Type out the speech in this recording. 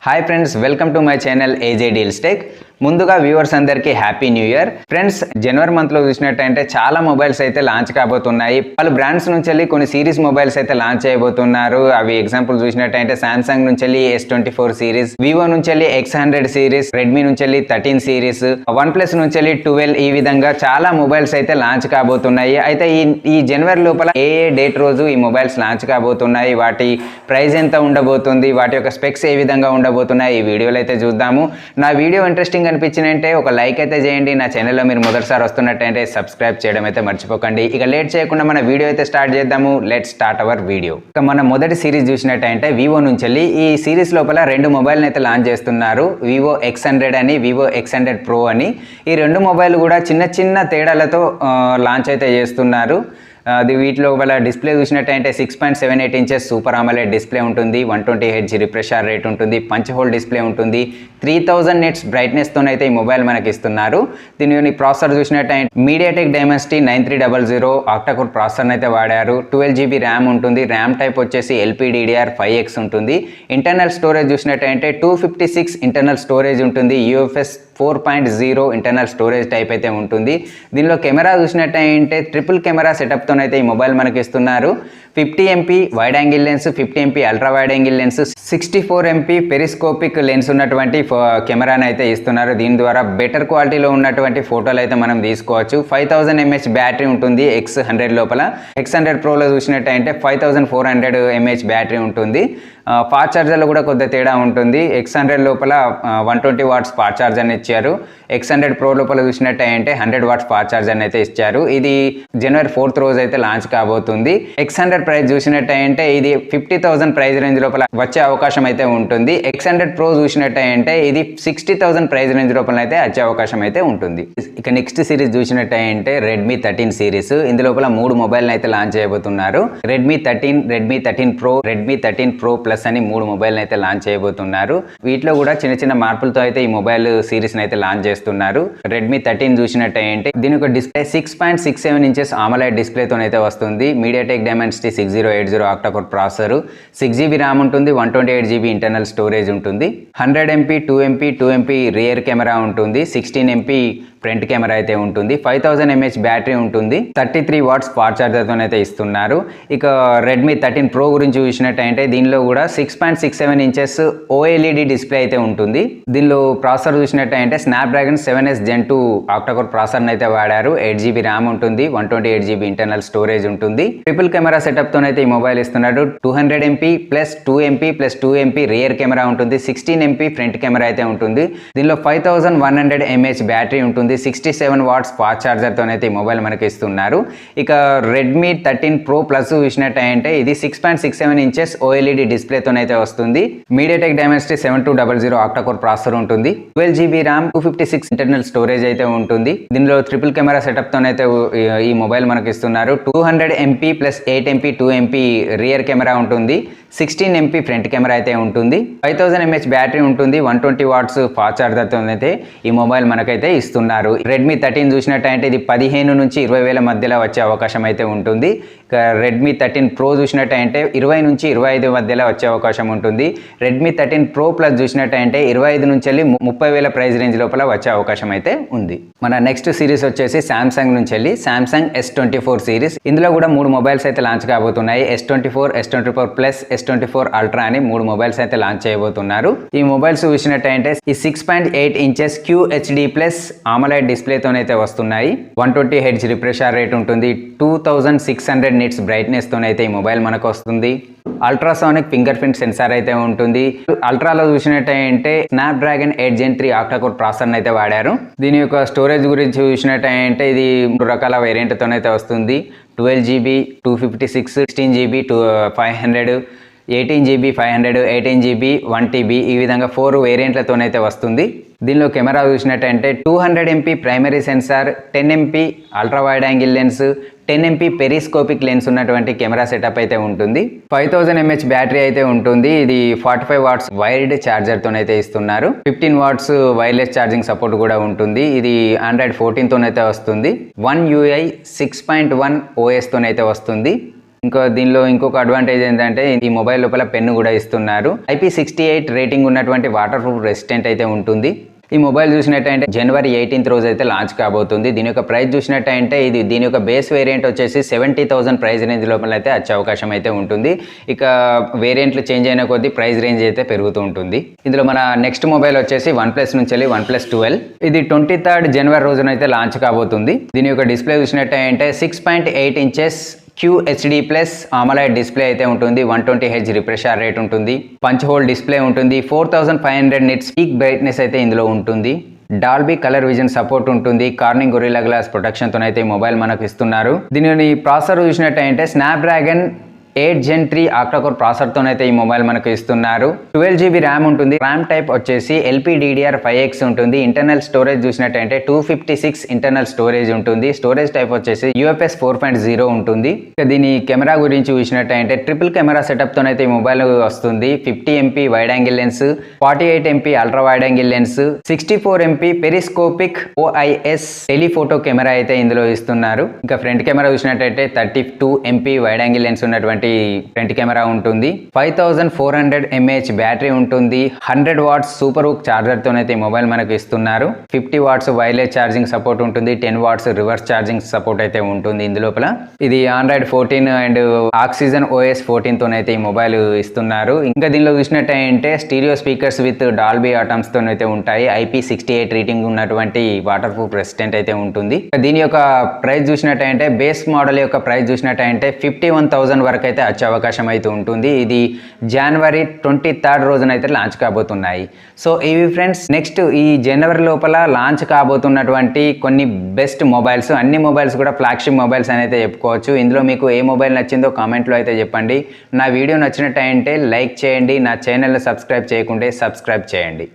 Hi friends, welcome to my channel ఏజే deals tech. ముందుగా viewers అందరికీ happy new year. Friends, జనవరి మంత్లో చూసినట్టయితే చాలా మొబైల్స్ అయితే లాంచ్ కాబోతున్నాయి. వాళ్ళు బ్రాండ్స్ నుంచి వెళ్ళి కొన్ని సిరీస్ మొబైల్స్ అయితే లాంచ్ చేయబోతున్నారు. అవి ఎగ్జాంపుల్ చూసినట్టయితే సామ్సంగ్ నుంచి వెళ్ళి S24 సిరీస్, వివో నుంచి వెళ్ళి X100 సిరీస్, రెడ్మీ నుంచి వెళ్ళి 13 సిరీస్, వన్ ప్లస్ నుంచి వెళ్ళి 12, ఈ విధంగా చాలా మొబైల్స్ అయితే లాంచ్ కాబోతున్నాయి. అయితే ఈ జనవరి లోపల ఏ డేట్ రోజు ఈ మొబైల్స్ లాంచ్ కాబోతున్నాయి, వాటి ప్రైస్ ఎంత ఉండబోతుంది, వాటి యొక్క స్పెక్స్ ఏ విధంగా ఉండబోతున్నాయి, ఈ వీడియోలో అయితే చూద్దాము. నా వీడియో ఇంట్రెస్టింగ్ అనిపించినంటే ఒక లైక్ అయితే చేయండి. నా ఛానల్లో మీరు మొదటిసారి వస్తున్నట్టయితే సబ్స్క్రైబ్ చేయడం అయితే మర్చిపోకండి. ఇక లేట్ చేయకుండా మన వీడియో అయితే స్టార్ట్ చేద్దాము. Let's start our video. ఇక మన మొదటి సిరీస్ చూసినట్టయితే వివో నుంచి వెళ్ళి ఈ సిరీస్ లోపల రెండు మొబైల్ని అయితే లాంచ్ చేస్తున్నారు. వివో X100 అని, వివో X100 Pro అని. ఈ రెండు మొబైల్ కూడా చిన్న చిన్న తేడాలతో లాంచ్ అయితే చేస్తున్నారు. వీటిలో వాళ్ళ డిస్ప్లే చూసినట్టయితే 6.78 ఇంచెస్ సూపర్ AMOLED డిస్ప్లే ఉంటుంది, 120Hz రిఫ్రెష్ రేట్ ఉంటుంది, పంచ్ హోల్ డిస్ప్లే ఉంటుంది, 3000 నిట్స్ బ్రైట్నెస్తోనైతే ఈ మొబైల్ మనకి ఇస్తున్నారు. దీని ప్రాసెసర్ చూసినట్టయితే MediaTek Dimensity 9300 ఆక్టాకోర్ ప్రాసెసర్ అయితే వాడారు. 12GB ర్యామ్ ఉంటుంది. ర్యామ్ టైప్ వచ్చేసి LPDDR5X ఉంటుంది. ఇంటర్నల్ స్టోరేజ్ చూసినట్టయితే 256 ఇంటర్నల్ స్టోరేజ్ ఉంటుంది. UFS 4.0 ఇంటర్నల్ స్టోరేజ్ టైప్ అయితే ఉంటుంది. దీనిలో కెమెరా చూసినట్టయితే ట్రిపుల్ కెమెరా సెటప్తోనైతే ఈ మొబైల్ మనకి ఇస్తున్నారు. 50 MP wide angle lens, 50 MP ultra wide angle lens, 64 MP periscopic lens ఉన్నటువంటి కెమెరాని అయితే ఇస్తున్నారు. దీని ద్వారా బెటర్ క్వాలిటీలో ఉన్నటువంటి ఫోటోలు అయితే మనం తీసుకోవచ్చు. 5000 mAh బ్యాటరీ ఉంటుంది X100 లోపల. X100 Proలో చూసినట్టయితే 5400 mAh బ్యాటరీ ఉంటుంది. ఫాస్ట్ ఛార్జర్లో కూడా కొద్దిగా తేడా ఉంటుంది. X100 లోపల 120 వాట్స్ ఫాస్ట్ ఛార్జర్ని ఇచ్చారు. X100 Pro లోపల చూసినట్టయితే 100 వాట్స్ ఫాస్ట్ ఛార్జర్ని అయితే ఇచ్చారు. ఇది జనవరి 4th రోజు అయితే లాంచ్ కాబోతుంది. X100 ప్రైస్ చూసినట్టయితే ఇది 50,000 ప్రైస్ రేంజ్ లోపల వచ్చే అవకాశం అయితే ఉంటుంది. X100 Pro చూసినట్టయితే ఇది 60,000 ప్రైస్ రేంజ్ లోపల అయితే వచ్చే అవకాశం అయితే ఉంటుంది. ఇక నెక్స్ట్ సిరీస్ చూసినట్టయితే రెడ్మీ 13 సిరీస్. ఇందులోపల 3 మొబైల్ అయితే లాంచ్ చేయబోతున్నారు. Redmi 13, Redmi 13 Pro, Redmi 13 Pro Plus అని 3 మొబైల్ అయితే లాంచ్ చేయబోతున్నారు. వీటిలో కూడా చిన్న చిన్న మార్పులతో అయితే ఈ మొబైల్ సిరీస్ అయితే లాంచ్ చేస్తున్నారు. రెడ్మీ 13 చూసినట్టయితే దీని ఒక డిస్ప్లే 6.67 ఇంచెస్ AMOLED డిస్ప్లేతో అయితే వస్తుంది. MediaTek Dimensity 6080 octa-core processor, 6GB RAM ఉంటుంది, 128GB ఇంటర్నల్ స్టోరేజ్ ఉంటుంది, 100 MP 2 MP రియర్ కెమెరా ఉంటుంది, 16 MP ఫ్రంట్ కెమెరా అయితే ఉంటుంది, 5000 mAh బ్యాటరీ ఉంటుంది, 33 వాట్స్ ఫాస్ట్ ఛార్జర్తో అయితే ఇస్తున్నారు. ఇక రెడ్మీ 13 Pro గురించి చూసినట్టయితే దీనిలో కూడా 6.67 ఇంచెస్ OLED డిస్ప్లే అయితే ఉంటుంది. దీనిలో ప్రాసెసర్ చూసినట్టయితే స్నాప్డ్రాగన్ 7S Gen 2 ఆక్టాకోర్ ప్రాసెసర్ని అయితే వాడారు. 8GB ర్యామ్ ఉంటుంది, 128GB ఇంటర్నల్ స్టోరేజ్ ఉంటుంది. ట్రిపుల్ కెమెరా సెటప్తో అయితే ఈ మొబైల్ ఇస్తున్నాడు. 200 MP plus 2 MP plus 2 MP rear camera ఉంటుంది, 16 MP ఫ్రంట్ కెమెరా అయితే ఉంటుంది. దీనిలో 5100 mAh బ్యాటరీ ఉంటుంది, 67 వాట్స్ ఫాస్ట్ ఛార్జర్తో అయితే ఈ మొబైల్ మనకి ఇస్తున్నారు. ఇక రెడ్మీ 13 Pro Plus చూసినట్టయితే ఇది 6.67 ఇంచెస్ OLED డిస్ప్లేతో అయితే వస్తుంది. MediaTek Dimensity 7200 ఆక్టాకోర్ ప్రాసెసర్ ఉంటుంది, 12GB ర్యామ్, 256 ఇంటర్నల్ స్టోరేజ్ అయితే ఉంటుంది. దీనిలో ట్రిపుల్ కెమెరా సెటప్తో అయితే ఈ మొబైల్ మనకి ఇస్తున్నారు. 200 MP plus 8 MP 2 MP rear camera ఉంటుంది, 16 MP ఫ్రంట్ కెమెరా అయితే ఉంటుంది, 5000 mAh బ్యాటరీ ఉంటుంది, 120 వాట్స్ ఫాస్ట్ ఛార్జర్తో అయితే ఈ మొబైల్ మనకైతే ఇస్తున్నారు. రెడ్మీ 13 చూసినట్టయితే ఇది 15 నుంచి 20,000 మధ్యలో వచ్చే అవకాశం అయితే ఉంటుంది. ఇక రెడ్మీ 13 Pro చూసినట్టయితే 20 నుంచి 25 మధ్యలో వచ్చే అవకాశం ఉంటుంది. రెడ్మీ 13 Pro Plus చూసినట్టయితే 25 నుంచి 30,000 ప్రైస్ రేంజ్ లోపల వచ్చే అవకాశం అయితే ఉంది. మన నెక్స్ట్ సిరీస్ వచ్చేసి సామ్సంగ్ నుంచి సామ్సంగ్ S24 సిరీస్. ఇందులో కూడా 3 మొబైల్స్ అయితే లాంచ్ కాబోతున్నాయి. S24, S24 Plus, S24 Ultra అని 3 మొబైల్స్ అయితే లాంచ్ చేయబోతున్నారు. ఈ మొబైల్స్ చూసినట్టయితే ఈ 6.8 ఇంచెస్ QHD ప్లస్ AMOLED డిస్ప్లేతోనైతే వస్తున్నాయి. 120Hz రిఫ్రెష్ రేట్ ఉంటుంది, 2600 నిట్స్ బ్రైట్నెస్ తోనైతే ఈ మొబైల్ మనకు వస్తుంది. అల్ట్రాసానిక్ ఫింగర్ ప్రింట్ సెన్సార్ అయితే ఉంటుంది. అల్ట్రాలో చూసినట్టయితే స్నాప్డ్రాగన్ 8 Gen 3 ఆక్టాకోర్ ప్రాసెసర్ అయితే వాడారు. దీని యొక్క స్టోరేజ్ గురించి చూసినట్టయితే ఇది 2 రకాల వేరియంట్తోనైతే వస్తుంది. 12GB 256, 16GB 500, 18GB 500, 18GB 1TB, ఈ విధంగా 4 వేరియంట్లతోనైతే వస్తుంది. దీనిలో కెమెరా చూసినట్టయితే 200 MP primary censor, 10 MP ultra wide angle lens, 10 MP periscopic lens ఉన్నటువంటి కెమెరా సెటప్ అయితే ఉంటుంది. 5000 mAh బ్యాటరీ అయితే ఉంటుంది. ఇది 45 వాట్స్ వైర్డ్ ఛార్జర్తోనైతే ఇస్తున్నారు. 15 వాట్స్ వైర్లెస్ ఛార్జింగ్ సపోర్ట్ కూడా ఉంటుంది. ఇది Android 14 తోనైతే వస్తుంది. One UI 6.1 OS తోనైతే వస్తుంది. దీనిలో ఇంకొక అడ్వాంటేజ్ ఏంటంటే ఈ మొబైల్ లోపల పెన్ను కూడా ఇస్తున్నారు. IP68 రేటింగ్ ఉన్నటువంటి వాటర్ ప్రూఫ్ రెసిస్టెంట్ అయితే ఉంటుంది. ఈ మొబైల్ చూసినట్టయితే జనవరి 18th రోజు అయితే లాంచ్ కాబోతుంది. దీని యొక్క ప్రైస్ చూసినట్టయితే దీని యొక్క బేస్ వేరియంట్ వచ్చేసి 70,000 ప్రైస్ రేంజ్ లోపల అయితే వచ్చే అవకాశం అయితే ఉంటుంది. ఇక వేరియంట్లు చేంజ్ అయిన కొద్దీ ప్రైస్ రేంజ్ అయితే పెరుగుతూ ఉంటుంది. ఇందులో మన నెక్స్ట్ మొబైల్ వచ్చేసి OnePlus నుంచి వెళ్ళి OnePlus 12. ఇది 23rd జనవరి రోజున అయితే లాంచ్ కాబోతుంది. దీని యొక్క డిస్ప్లే చూసినట్టయితే 6.8 inches QHD plus AMOLED display అయితే ఉంటుంది. 120Hz రిఫ్రెష్ రేట్ ఉంటుంది. పంచ్ హోల్ డిస్ప్లే ఉంటుంది. 4500 నిట్స్ పీక్ బ్రైట్నెస్ అయితే ఇందులో ఉంటుంది. డాల్బీ కలర్ విజన్ సపోర్ట్ ఉంటుంది. కార్నింగ్ గొరిల్లా గ్లాస్ ప్రొటెక్షన్ తోనైతే ఈ మొబైల్ మనకు ఇస్తున్నారు. దీనిని ప్రాసెసర్ చూసినట్టయితే స్నాప్డ్రాగన్ 8 Gen 3 ఆక్టాకోర్ ప్రాసెసర్తోనైతే ఈ మొబైల్ మనకు ఇస్తున్నారు. 12GB ర్యామ్ ఉంటుంది. ర్యామ్ టైప్ వచ్చేసి LPDDR5X ఉంటుంది. ఇంటర్నల్ స్టోరేజ్ చూసినట్టయితే 256 ఇంటర్నల్ స్టోరేజ్ ఉంటుంది. స్టోరేజ్ టైప్ వచ్చేసి UFS 4.0 ఉంటుంది. దీని కెమెరా గురించి చూసినట్టయితే ట్రిపుల్ కెమెరా సెటప్ తోనైతే ఈ మొబైల్ వస్తుంది. 50MP wide angle lens, 48MP ultra wide angle lens, 64MP periscopic OIS telephoto camera అయితే ఇందులో ఇస్తున్నారు. ఇంకా ఫ్రంట్ కెమెరా చూసినట్టయితే 32MP వైడ్ యాంగిల్ లెన్స్ ఉన్నటువంటి ఫ్రంట్ కెమెరా ఉంటుంది. 5400 mAh బ్యాటరీ ఉంటుంది. 100 watts సూపర్ హుక్ చార్జర్ తోనైతే ఈ మొబైల్ మనకు ఇస్తున్నారు. 50 watts వైర్లెస్ ఛార్జింగ్ సపోర్ట్ ఉంటుంది. 10 watts రివర్స్ ఛార్జింగ్ సపోర్ట్ అయితే ఉంటుంది ఇందులోపల. ఇది Android 14 అండ్ Oxygen OS 14 తోనైతే ఈ మొబైల్ ఇస్తున్నారు. ఇంకా దీనిలో చూసినట్టయితే స్టీరియో స్పీకర్స్ విత్ డాల్బీ అటామ్స్ తోనైతే ఉంటాయి. IP68 రేటింగ్ ఉన్నటువంటి వాటర్ ప్రూఫ్ రెసిస్టెంట్ అయితే ఉంటుంది. దీని యొక్క ప్రైస్ చూసినట్టయితే బేస్ మోడల్ యొక్క ప్రైస్ చూసినట్టయితే 51,000 వరకు అయితే వచ్చే అవకాశం అయితే ఉంటుంది. ఇది జనవరి 23rd రోజున అయితే లాంచ్ కాబోతున్నాయి. సో ఇవి ఫ్రెండ్స్ నెక్స్ట్ ఈ జనవరి లోపల లాంచ్ కాబోతున్నటువంటి కొన్ని బెస్ట్ మొబైల్స్. అన్ని మొబైల్స్ కూడా ఫ్లాగ్షిప్ మొబైల్స్ అని అయితే చెప్పుకోవచ్చు. ఇందులో మీకు ఏ మొబైల్ నచ్చిందో కామెంట్లో అయితే చెప్పండి. నా వీడియో నచ్చినట్టయితే లైక్ చేయండి. నా ఛానల్ని సబ్స్క్రైబ్ చేయకుంటే సబ్స్క్రైబ్ చేయండి.